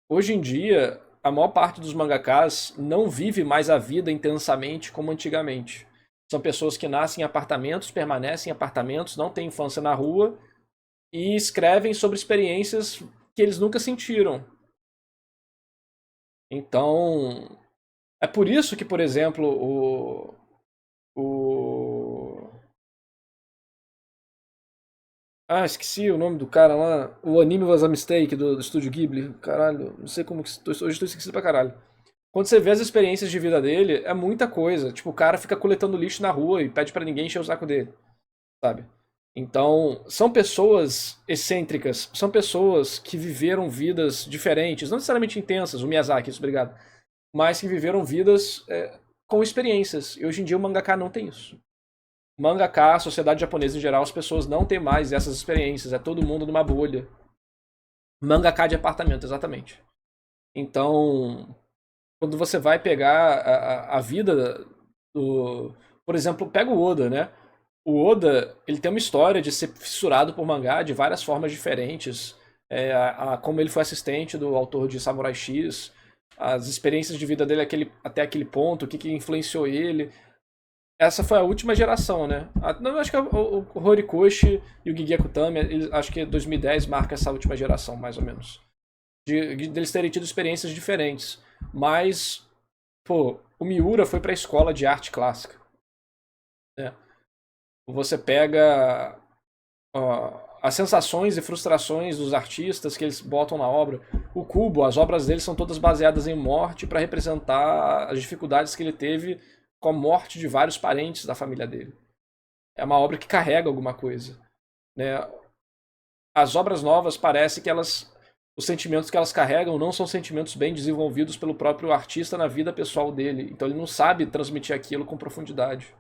Hoje em dia, a maior parte dos mangakas não vive mais a vida intensamente como antigamente. São pessoas que nascem em apartamentos, permanecem em apartamentos, não têm infância na rua e escrevem sobre experiências que eles nunca sentiram. Então, é por isso que, por exemplo, esqueci o nome do cara lá. O Anime Was a Mistake do Estúdio Ghibli. Caralho, não sei como que... Hoje estou esquecido pra caralho. Quando você vê as experiências de vida dele, é muita coisa. Tipo, o cara fica coletando lixo na rua e pede pra ninguém encher o saco dele. Sabe? Então, são pessoas excêntricas. São pessoas que viveram vidas diferentes. Não necessariamente intensas, o Miyazaki, isso, obrigado. Mas que viveram vidas com experiências. E hoje em dia o mangaka não tem isso. Mangaka, a sociedade japonesa em geral, as pessoas não têm mais essas experiências. É todo mundo numa bolha. Mangaka de apartamento, exatamente. Então, quando você vai pegar a vida do... Por exemplo, pega o Oda, né? O Oda, ele tem uma história de ser fissurado por mangá de várias formas diferentes. Como ele foi assistente do autor de Samurai X, as experiências de vida dele até aquele ponto, o que influenciou ele. essa foi a última geração, né? Não, eu acho que o Horikoshi e o Gege Akutami, acho que 2010 marca essa última geração, mais ou menos. Deles terem tido experiências diferentes. Mas, pô, o Miura foi pra escola de arte clássica. Né? Você pega as sensações e frustrações dos artistas que eles botam na obra. O Kubo, as obras dele são todas baseadas em morte para representar as dificuldades que ele teve com a morte de vários parentes da família dele. É uma obra que carrega alguma coisa. Né? As obras novas parece que os sentimentos que elas carregam não são sentimentos bem desenvolvidos pelo próprio artista na vida pessoal dele. Então ele não sabe transmitir aquilo com profundidade.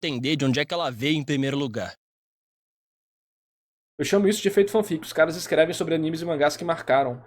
Entender de onde é que ela veio em primeiro lugar. Eu chamo isso de efeito fanfic. Os caras escrevem sobre animes e mangás que marcaram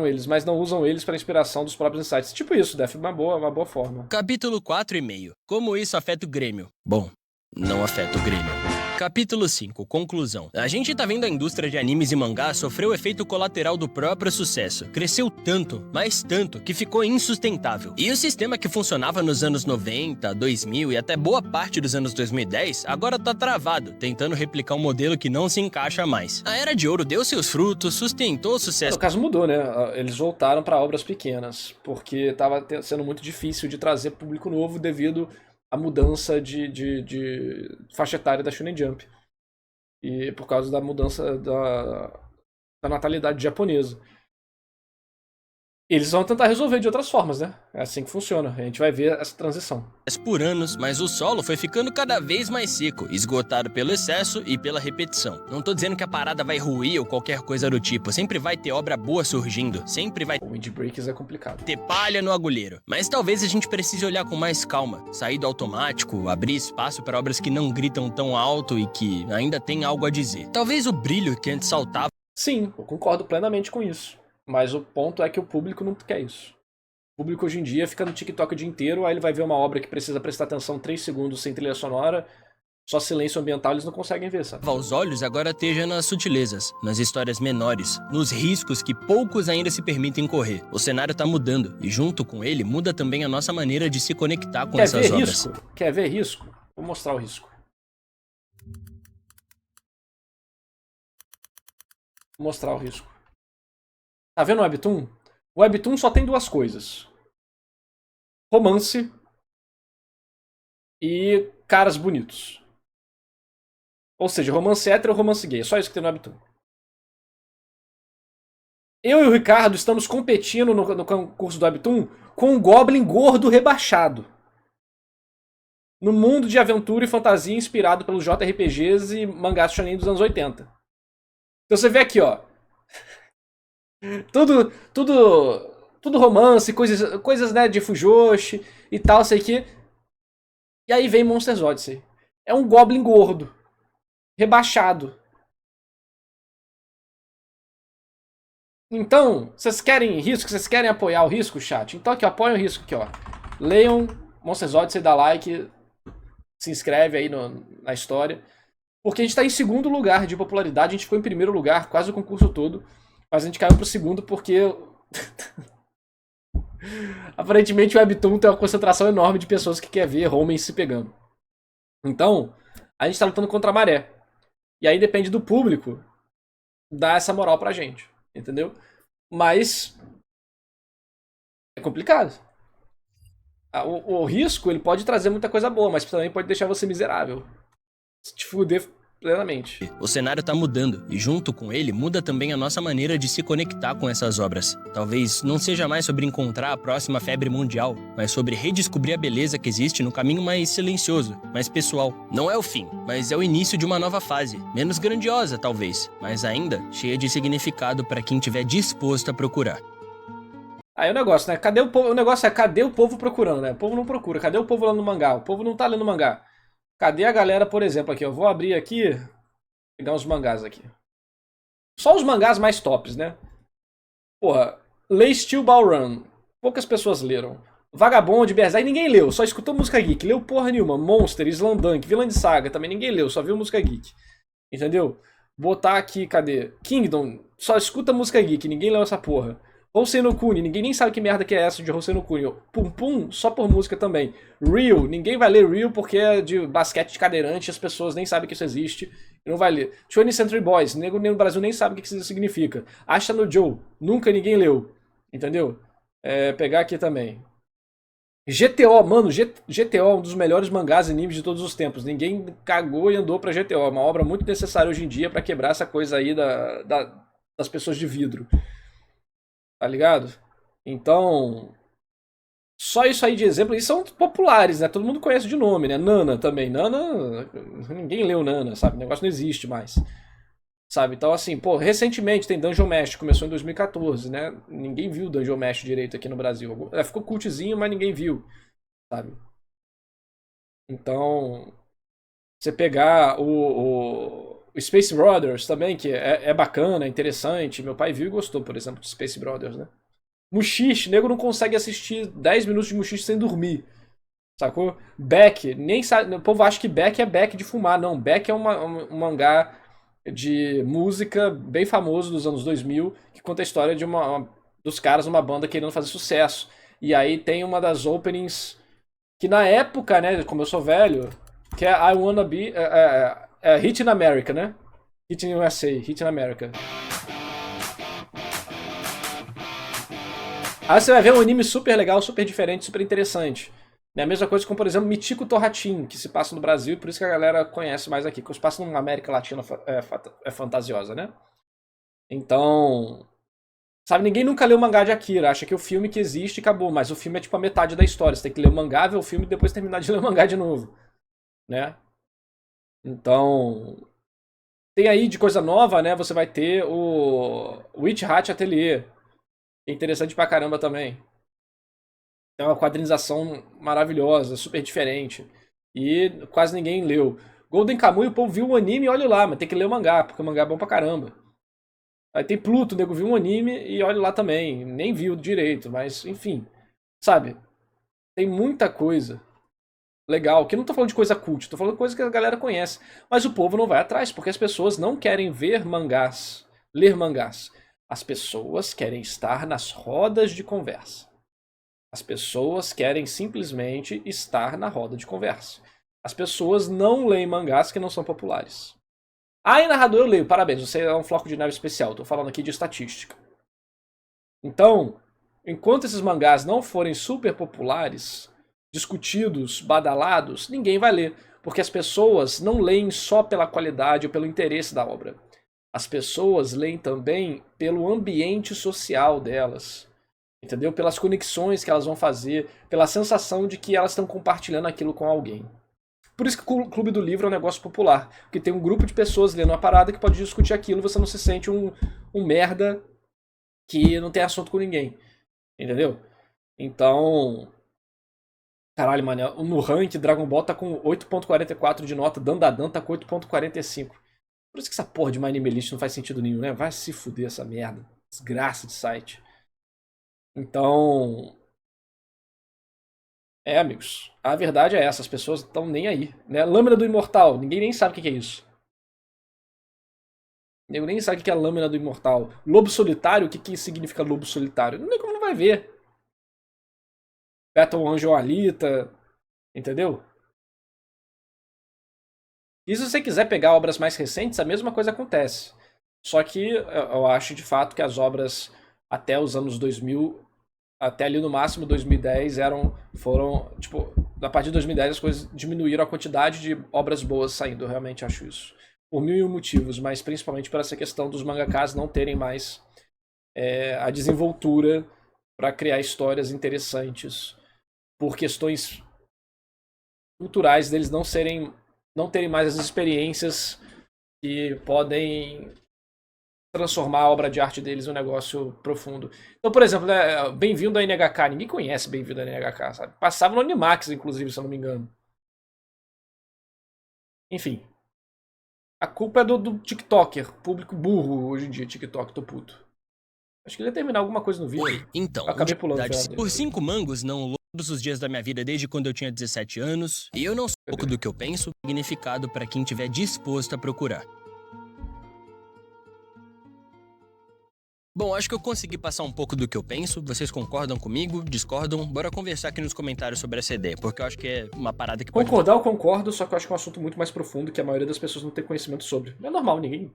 eles, mas não usam eles para inspiração dos próprios insights. Tipo isso, Def, uma boa forma. Capítulo 4,5. Como isso afeta o Grêmio? Bom, não afeta o Grêmio. Capítulo 5. Conclusão. A gente tá vendo a indústria de animes e mangás sofrer o efeito colateral do próprio sucesso. Cresceu tanto, mas tanto, que ficou insustentável. E o sistema que funcionava nos anos 90, 2000 e até boa parte dos anos 2010, agora tá travado, tentando replicar um modelo que não se encaixa mais. A Era de Ouro deu seus frutos, sustentou o sucesso. O caso mudou, né? Eles voltaram para obras pequenas, porque tava sendo muito difícil de trazer público novo devido a mudança de faixa etária da Shonen Jump. E por causa da mudança da natalidade japonesa. Eles vão tentar resolver de outras formas, né? É assim que funciona. A gente vai ver essa transição. Por anos, mas o solo foi ficando cada vez mais seco, esgotado pelo excesso e pela repetição. Não tô dizendo que a parada vai ruir ou qualquer coisa do tipo, sempre vai ter obra boa surgindo, sempre vai O Windbreakers é complicado. ter palha no agulheiro. Mas talvez a gente precise olhar com mais calma, sair do automático, abrir espaço para obras que não gritam tão alto e que ainda têm algo a dizer. Talvez o brilho que antes saltava... Sim, eu concordo plenamente com isso. Mas o ponto é que o público não quer isso. O público hoje em dia fica no TikTok o dia inteiro, aí ele vai ver uma obra que precisa prestar atenção 3 segundos sem trilha sonora, só silêncio ambiental, eles não conseguem ver, sabe? Aos olhos agora esteja nas sutilezas, nas histórias menores, nos riscos que poucos ainda se permitem correr. O cenário tá mudando, e junto com ele muda também a nossa maneira de se conectar com essas obras. Quer ver risco? Vou mostrar o risco. Vou mostrar o risco. Tá vendo o Webtoon? O Webtoon só tem duas coisas. Romance e caras bonitos. Ou seja, romance hétero ou romance gay. É só isso que tem no Webtoon. Eu e o Ricardo estamos competindo no concurso do Webtoon com um Goblin gordo rebaixado. No mundo de aventura e fantasia inspirado pelos JRPGs e mangás shonen dos anos 80. Então você vê aqui, ó. Tudo romance, coisas né, de Fujoshi e tal, sei que. E aí vem Monsters Odyssey. É um Goblin gordo. Rebaixado. Então, vocês querem risco? Vocês querem apoiar o risco, chat? Então aqui, ó, apoiem o risco aqui, ó. Leiam Monsters Odyssey, dá like, se inscreve aí na história. Porque a gente tá em segundo lugar de popularidade, a gente ficou em primeiro lugar quase o concurso todo. Mas a gente caiu pro segundo porque... aparentemente o Webtoon tem uma concentração enorme de pessoas que quer ver homens se pegando. Então, a gente tá lutando contra a maré. E aí depende do público dar essa moral pra gente. Entendeu? Mas... é complicado. O risco, ele pode trazer muita coisa boa, mas também pode deixar você miserável. Se te fuder plenamente. O cenário tá mudando, e junto com ele muda também a nossa maneira de se conectar com essas obras. Talvez não seja mais sobre encontrar a próxima febre mundial, mas sobre redescobrir a beleza que existe no caminho mais silencioso, mais pessoal. Não é o fim, mas é o início de uma nova fase. Menos grandiosa, talvez, mas ainda cheia de significado para quem estiver disposto a procurar. Aí o negócio, né? Cadê o povo? O negócio é, cadê o povo procurando, né? O povo não procura. Cadê o povo lá no mangá? O povo não tá lendo mangá. Cadê a galera, por exemplo, aqui? Eu vou abrir aqui, pegar uns mangás aqui. Só os mangás mais tops, né? Porra, Lei Steel Ball Run. Poucas pessoas leram. Vagabond, Berserk, ninguém leu. Só escutou música geek. Leu porra nenhuma. Monster, Slandunk, Vilã de Saga, também ninguém leu. Só viu música geek. Entendeu? Botar aqui, cadê? Kingdom, só escuta música geek. Ninguém leu essa porra. Hosei no Kuni, ninguém nem sabe que merda que é essa de Hosei no Kuni. Pum Pum, só por música também. Real, ninguém vai ler Real porque é de basquete de cadeirante, as pessoas nem sabem que isso existe e não vai ler. 20th Century Boys, nego no Brasil nem sabe o que isso significa. Asha no Joe, nunca ninguém leu, entendeu? Pegar aqui também. GTO, mano, GTO é um dos melhores mangás e animes de todos os tempos. Ninguém cagou e andou pra GTO. É uma obra muito necessária hoje em dia pra quebrar essa coisa aí das pessoas de vidro. Tá ligado? Então, só isso aí de exemplo. E são populares, né? Todo mundo conhece de nome, né? Nana também. Nana, ninguém leu Nana, sabe? O negócio não existe mais. Sabe? Então, assim, pô, recentemente tem Dungeon Mesh, começou em 2014, né? Ninguém viu Dungeon Mesh direito aqui no Brasil. Ficou cultzinho, mas ninguém viu, sabe? Então, você pegar o Space Brothers também, que é bacana, é interessante. Meu pai viu e gostou, por exemplo, de Space Brothers, né? Mushishi, nego não consegue assistir 10 minutos de Mushishi sem dormir. Sacou? Beck, nem sabe. O povo acha que Beck é Beck de fumar. Não, Beck é um mangá de música bem famoso dos anos 2000 que conta a história de dos caras numa banda querendo fazer sucesso. E aí tem uma das openings que na época, né, como eu sou velho, que é I Wanna Be Hit in America, né? Hit in USA, Hit in America. Aí você vai ver um anime super legal, super diferente, super interessante. É a mesma coisa com, por exemplo, Michiko Torratin, que se passa no Brasil, e por isso que a galera conhece mais aqui, que se passa numa América Latina fantasiosa, né? Então, sabe, ninguém nunca leu o mangá de Akira, acha que o filme que existe acabou, mas o filme é tipo a metade da história, você tem que ler o mangá, ver o filme e depois terminar de ler o mangá de novo, né? Então, tem aí de coisa nova, né, você vai ter o Witch Hat Atelier, que é interessante pra caramba também. É uma quadrinização maravilhosa, super diferente. E quase ninguém leu. Golden Kamuy, o povo viu o anime e olha lá, mas tem que ler o mangá, porque o mangá é bom pra caramba. Aí tem Pluto, o nego viu um anime e olha lá também. Nem viu direito, mas enfim. Sabe? Tem muita coisa legal. Que eu não tô falando de coisa cult, tô falando de coisa que a galera conhece. Mas o povo não vai atrás, porque as pessoas não querem ver mangás, ler mangás. As pessoas querem estar nas rodas de conversa. As pessoas querem simplesmente estar na roda de conversa. As pessoas não leem mangás que não são populares. Narrador, eu leio. Parabéns, você é um floco de neve especial. Estou falando aqui de estatística. Então, enquanto esses mangás não forem super populares, discutidos, badalados, ninguém vai ler. Porque as pessoas não leem só pela qualidade ou pelo interesse da obra. As pessoas leem também pelo ambiente social delas. Entendeu? Pelas conexões que elas vão fazer, pela sensação de que elas estão compartilhando aquilo com alguém. Por isso que o Clube do Livro é um negócio popular. Porque tem um grupo de pessoas lendo uma parada que pode discutir aquilo e você não se sente um merda que não tem assunto com ninguém. Entendeu? Então... Caralho, mano, no rank Dragon Ball tá com 8.44 de nota, Dandadan tá com 8.45. Por isso que essa porra de My Anime List não faz sentido nenhum, né? Vai se fuder essa merda. Desgraça de site. Então, amigos, a verdade é essa, as pessoas estão nem aí, né? Lâmina do Imortal, ninguém nem sabe o que é isso. Ninguém nem sabe o que é a Lâmina do Imortal. Lobo Solitário, o que significa Lobo Solitário? Não vai ver. Battle Angel Alita, entendeu? E se você quiser pegar obras mais recentes, a mesma coisa acontece. Só que eu acho de fato que as obras até os anos 2000... até ali no máximo 2010 foram, tipo, a partir de 2010 as coisas diminuíram a quantidade de obras boas saindo, eu realmente acho isso. Por mil e um motivos, mas principalmente por essa questão dos mangakas não terem mais a desenvoltura para criar histórias interessantes, por questões culturais deles não terem mais as experiências que podem transformar a obra de arte deles em um negócio profundo. Então, por exemplo, né, Bem-vindo à NHK. Ninguém conhece Bem-vindo à NHK, sabe? Passava no Animax, inclusive, se eu não me engano. Enfim. A culpa é do TikToker. Público burro hoje em dia, TikTok. Tô puto. Acho que ele ia terminar alguma coisa no vídeo. Oi, então, eu acabei pulando. Por 5 mangos, não todos os dias da minha vida desde quando eu tinha 17 anos. E eu não sou pouco do que eu penso, significado para quem estiver disposto a procurar. Bom, acho que eu consegui passar um pouco do que eu penso. Vocês concordam comigo? Discordam? Bora conversar aqui nos comentários sobre essa ideia, porque eu acho que é uma parada que pode... Concordar eu concordo, só que eu acho que é um assunto muito mais profundo que a maioria das pessoas não tem conhecimento sobre. É normal, ninguém...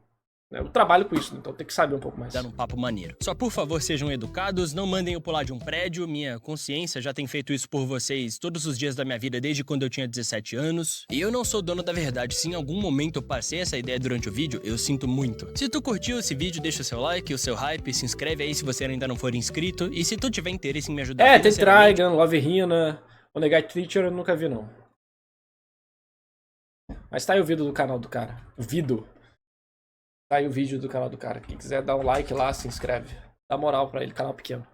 Eu trabalho com isso, então tem que saber um pouco mais. dar um papo maneiro. Só por favor sejam educados, não mandem eu pular de um prédio, minha consciência já tem feito isso por vocês todos os dias da minha vida desde quando eu tinha 17 anos. E eu não sou dono da verdade, se em algum momento eu passei essa ideia durante o vídeo, eu sinto muito. Se tu curtiu esse vídeo, deixa o seu like, o seu hype, se inscreve aí se você ainda não for inscrito, e se tu tiver interesse em me ajudar Tem financeiramente... Trigun, Love Hina, Onegai Teacher eu nunca vi não. Mas tá aí o vídeo do canal do cara. Tá aí o vídeo do canal do cara. Quem quiser dar um like lá, se inscreve. Dá moral pra ele, canal pequeno.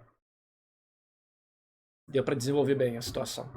Deu pra desenvolver bem a situação.